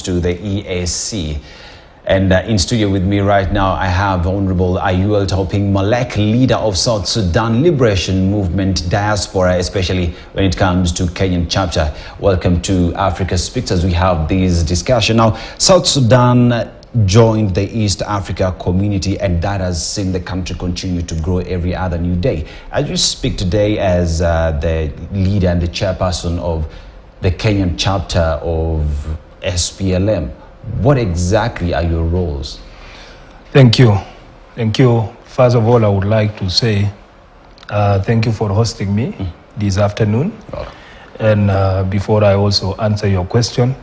to the EAC. And in studio with me right now, I have Honorable Ayuel Tauping Malek, leader of South Sudan Liberation Movement Diaspora, especially when it comes to Kenyan chapter. Welcome to Africa Speaks as we have this discussion. Now, South Sudan joined the East Africa community, and that has seen the country continue to grow every other new day. As you speak today as the leader and the chairperson of the Kenyan chapter of SPLM, what exactly are your roles? Thank you. Thank you. First of all, I would like to say thank you for hosting me this afternoon. Oh. And before I also answer your question,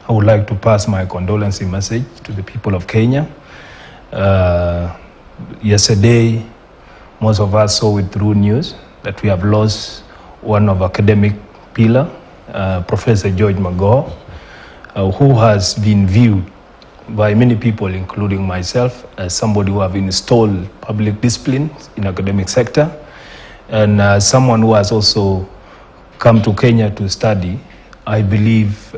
I would like to pass my condolence message to the people of Kenya. Yesterday, most of us saw it through news that we have lost one of academic pillar, Professor George Magoha, who has been viewed by many people, including myself, as somebody who have installed public discipline in academic sector, and someone who has also come to Kenya to study. I believe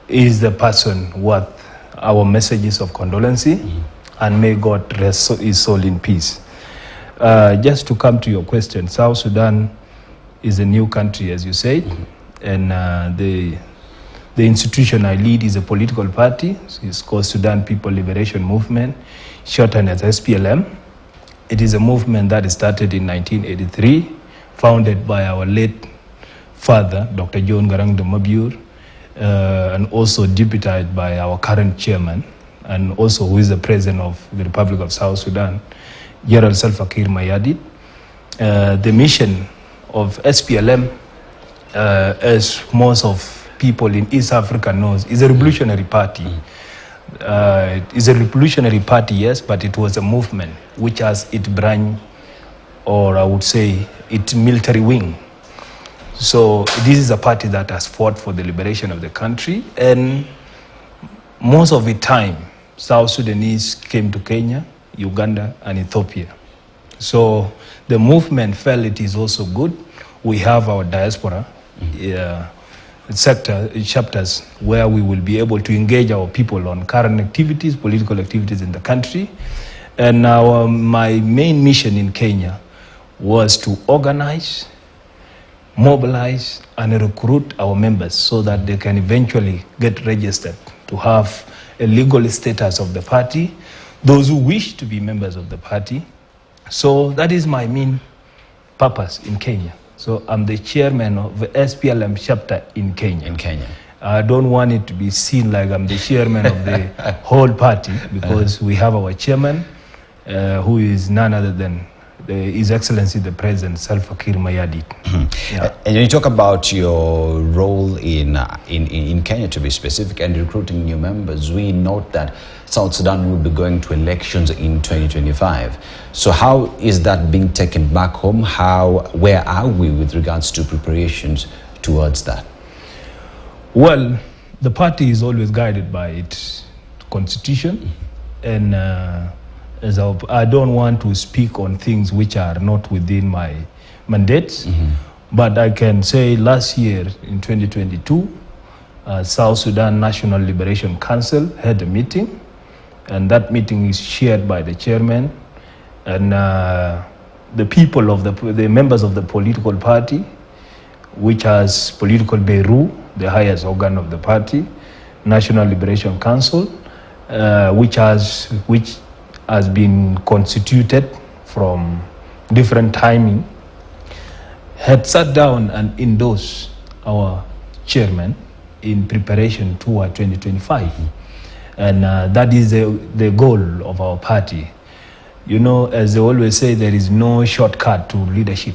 is the person worth our messages of condolence, and may God rest his soul in peace. Just to come to your question, South Sudan is a new country, as you said, and the institution I lead is a political party. It's called Sudan People Liberation Movement, shortened as SPLM. It is a movement that started in 1983, founded by our late father, Dr. John Garang de Mabior, and also deputized by our current chairman, and also who is the president of the Republic of South Sudan, General Salva Kiir Mayardit. The mission of SPLM, as most of people in East Africa knows, is a revolutionary party. It is a revolutionary party, yes, but it was a movement which has its branch, or I would say its military wing. So this is a party that has fought for the liberation of the country, and most of the time South Sudanese came to Kenya, Uganda, and Ethiopia. So the movement felt it is also good. We have our diaspora chapters where we will be able to engage our people on current activities, political activities in the country. And my main mission in Kenya was to organize, mobilize, and recruit our members so that they can eventually get registered to have a legal status of the party, those who wish to be members of the party. So that is my main purpose in Kenya. So I'm the chairman of the SPLM chapter in Kenya. In Kenya. I don't want it to be seen like I'm the chairman of the whole party, because we have our chairman, who is none other than His Excellency the President, Salva Kiir Mayardit. Yeah. And you talk about your role in Kenya, to be specific, and recruiting new members. We note that South Sudan will be going to elections in 2025. So how is that being taken back home? Where are we with regards to preparations towards that? Well, the party is always guided by its constitution, and I don't want to speak on things which are not within my mandates, but I can say last year in 2022, South Sudan National Liberation Council had a meeting, and that meeting is chaired by the chairman, and the people of the members of the political party, which has political bureau, the highest organ of the party, National Liberation Council, which has been constituted from different timing, had sat down and endorsed our chairman in preparation toward 2025. And that is the goal of our party. You know, as they always say, there is no shortcut to leadership.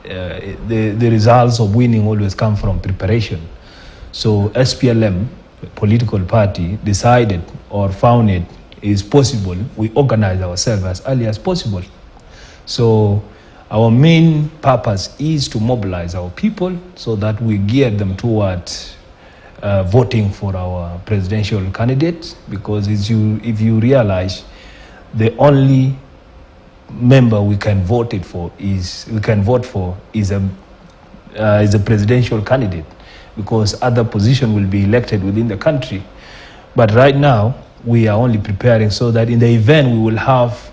The results of winning always come from preparation. So SPLM, political party, decided or found it is possible, we organize ourselves as early as possible. So our main purpose is to mobilize our people so that we gear them towards voting for our presidential candidates, because if you realize, the only member we can vote for is a presidential candidate, because other position will be elected within the country. But right now, we are only preparing so that in the event we will have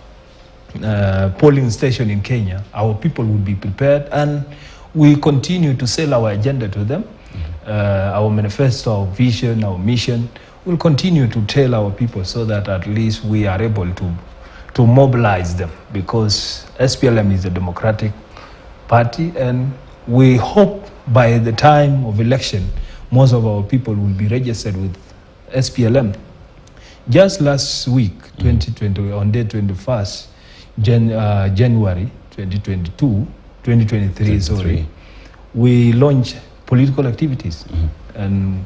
polling station in Kenya, our people will be prepared, and we continue to sell our agenda to them. Our manifesto, our vision, our mission, will continue to tell our people so that at least we are able to mobilize them, because SPLM is a democratic party, and we hope by the time of election, most of our people will be registered with SPLM. Just last week, 2020, on day 21st, January 2023, sorry, we launched political activities, and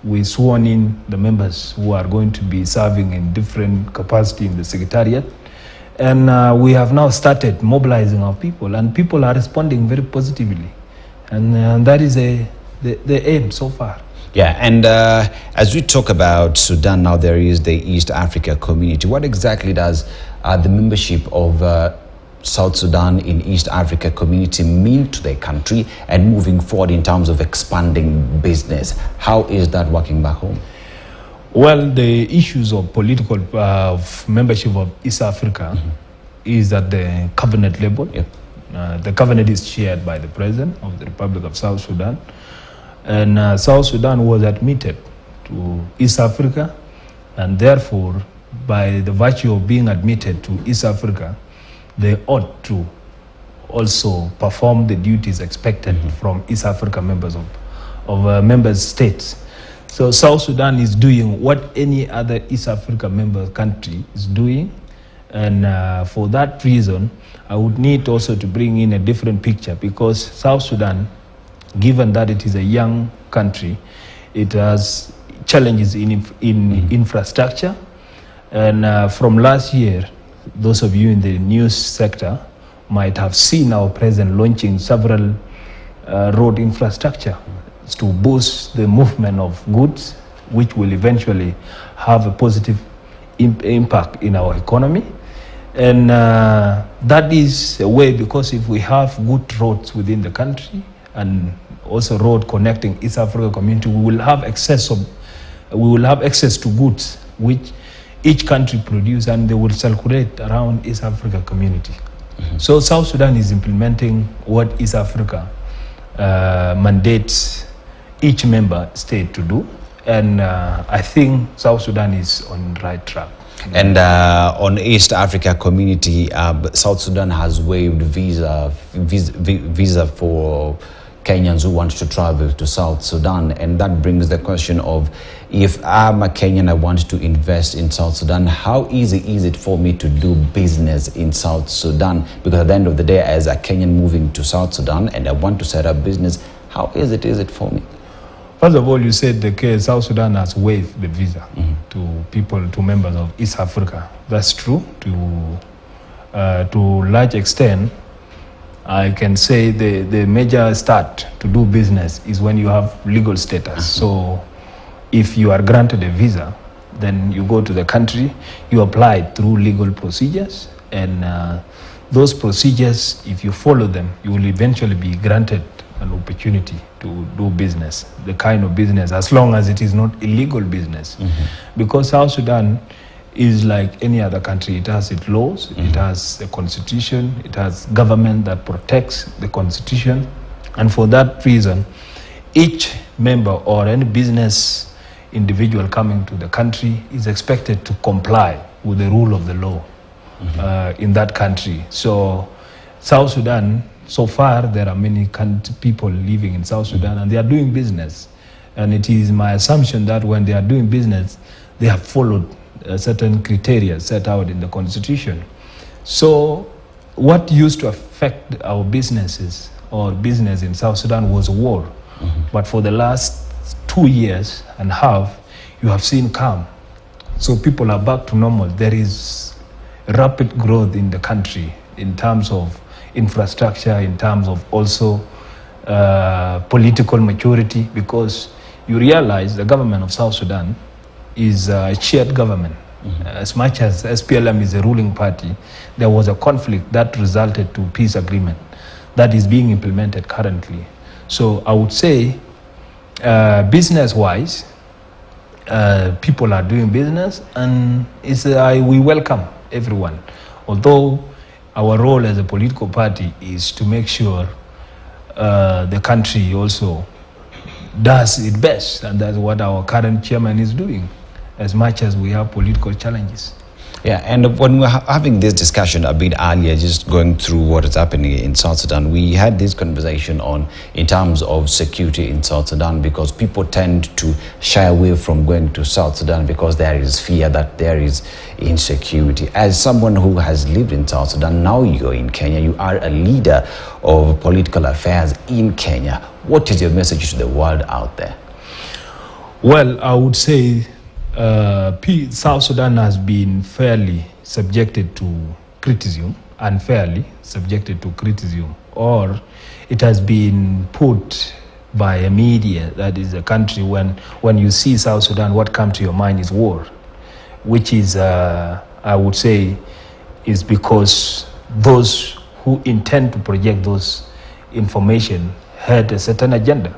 we sworn in the members who are going to be serving in different capacity in the secretariat. And we have now started mobilizing our people, and people are responding very positively. And that is the aim so far. Yeah, and as we talk about Sudan now, there is the East Africa community. What exactly does the membership of South Sudan in East Africa community mean to the country and moving forward in terms of expanding business? How is that working back home? Well, the issues of political membership of East Africa is at the cabinet level. Yep. The cabinet is chaired by the President of the Republic of South Sudan. And South Sudan was admitted to East Africa, and therefore, by the virtue of being admitted to East Africa, they ought to also perform the duties expected from East Africa members of member states. So South Sudan is doing what any other East Africa member country is doing, and for that reason, I would need also to bring in a different picture, because South Sudan, given that it is a young country, it has challenges in infrastructure. And from last year, those of you in the news sector might have seen our president launching several road infrastructure to boost the movement of goods, which will eventually have a positive impact in our economy. And that is a way, because if we have good roads within the country and also road connecting East Africa community, we will have access to goods which each country produce, and they will circulate around East Africa community. So South Sudan is implementing what East Africa mandates each member state to do, and I think South Sudan is on the right track. And on East Africa community, South Sudan has waived visa for Kenyans who want to travel to South Sudan, and that brings the question of, if I'm a Kenyan, I want to invest in South Sudan, how easy is it for me to do business in South Sudan? Because at the end of the day, as a Kenyan moving to South Sudan and I want to set up business, how easy is it for me? First of all, you said the case South Sudan has waived the visa to people, to members of East Africa. That's true. To large extent, I can say the major start to do business is when you have legal status. So if you are granted a visa, then you go to the country, you apply through legal procedures, and those procedures, if you follow them, you will eventually be granted an opportunity to do business, the kind of business, as long as it is not illegal business. Because South Sudan is like any other country. It has its laws, it has a constitution, it has government that protects the constitution, and for that reason, each member or any business individual coming to the country is expected to comply with the rule of the law in that country. So South Sudan, so far there are many people living in South Sudan and they are doing business, and it is my assumption that when they are doing business, they have followed certain criteria set out in the constitution. So what used to affect our businesses or business in South Sudan was war. But for the last 2 years and a half, you have seen calm. So people are back to normal. There is rapid growth in the country in terms of infrastructure, in terms of also political maturity, because you realize the government of South Sudan is a shared government. As much as SPLM is a ruling party, there was a conflict that resulted to peace agreement that is being implemented currently. So I would say business-wise, people are doing business, and we welcome everyone. Although our role as a political party is to make sure the country also does its best, and that's what our current chairman is doing, as much as we have political challenges. Yeah, and when we're having this discussion a bit earlier, just going through what is happening in South Sudan, we had this conversation in terms of security in South Sudan, because people tend to shy away from going to South Sudan because there is fear that there is insecurity. As someone who has lived in South Sudan, now you're in Kenya, you are a leader of political affairs in Kenya. What is your message to the world out there? Well, I would say South Sudan has been fairly subjected to criticism, unfairly subjected to criticism, or it has been put by a media that is a country when you see South Sudan, what comes to your mind is war, which is, I would say, is because those who intend to project those information had a certain agenda.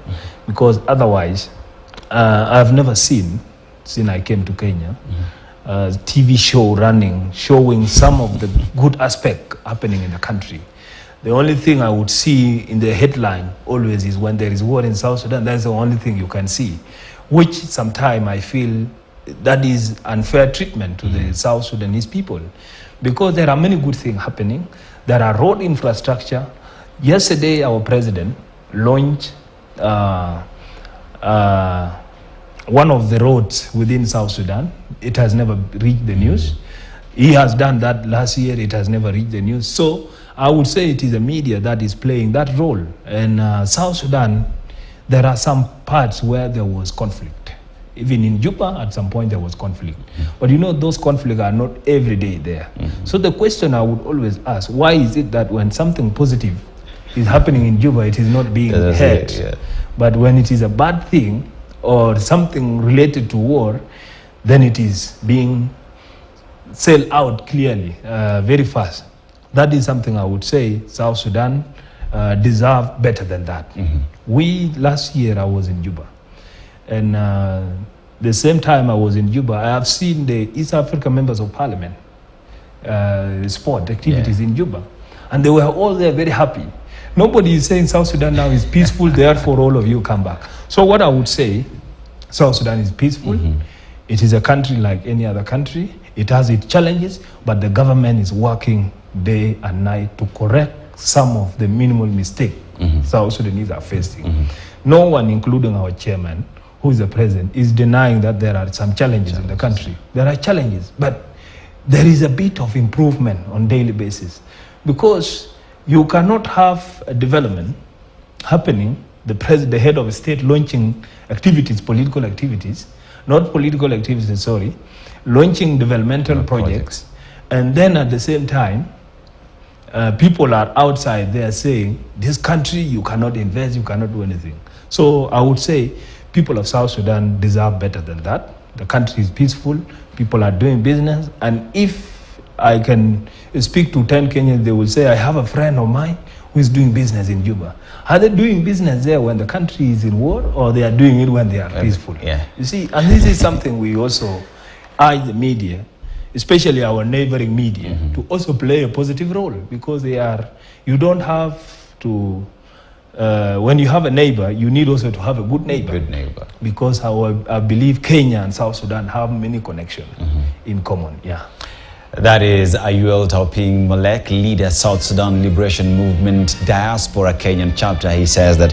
Because otherwise, I've never seen, since I came to Kenya, a TV show running, showing some of the good aspect happening in the country. The only thing I would see in the headline always is when there is war in South Sudan, that's the only thing you can see, which sometimes I feel that is unfair treatment to the South Sudanese people, because there are many good things happening. There are road infrastructure. Yesterday, our president launched one of the roads within South Sudan. It has never reached the news. He has done that last year. It has never reached the news. So I would say it is the media that is playing that role. And South Sudan, there are some parts where there was conflict. Even in Juba, at some point there was conflict. But you know, those conflicts are not every day there. So the question I would always ask, why is it that when something positive is happening in Juba, it is not being heard? Yeah. But when it is a bad thing, or something related to war, then it is being said out clearly, very fast. That is something I would say South Sudan deserve better than that. Last year I was in Juba, and the same time I was in Juba, I have seen the East African members of parliament sport activities in Juba, and they were all there very happy. Nobody is saying South Sudan now is peaceful, therefore all of you come back. So what I would say, South Sudan is peaceful. It is a country like any other country. It has its challenges, but the government is working day and night to correct some of the minimal mistakes South Sudanese are facing. No one, including our chairman, who is the president, is denying that there are some challenges in the country. There are challenges, but there is a bit of improvement on daily basis, because you cannot have a development happening, the head of state launching activities, political activities, launching developmental projects, and then at the same time, people are outside there saying, this country, you cannot invest, you cannot do anything. So I would say people of South Sudan deserve better than that. The country is peaceful, people are doing business, and if I can speak to 10 Kenyans, they will say, I have a friend of mine who is doing business in Juba. Are they doing business there when the country is in war, or they are doing it when they are peaceful? You see, and this is something we also urge the media, especially our neighboring media, to also play a positive role, because you don't have to, when you have a neighbor, you need also to have a good neighbor. Because I believe Kenya and South Sudan have many connections in common. That is Ayuel Tauping Malek, leader, South Sudan Liberation Movement Diaspora Kenyan chapter. He says that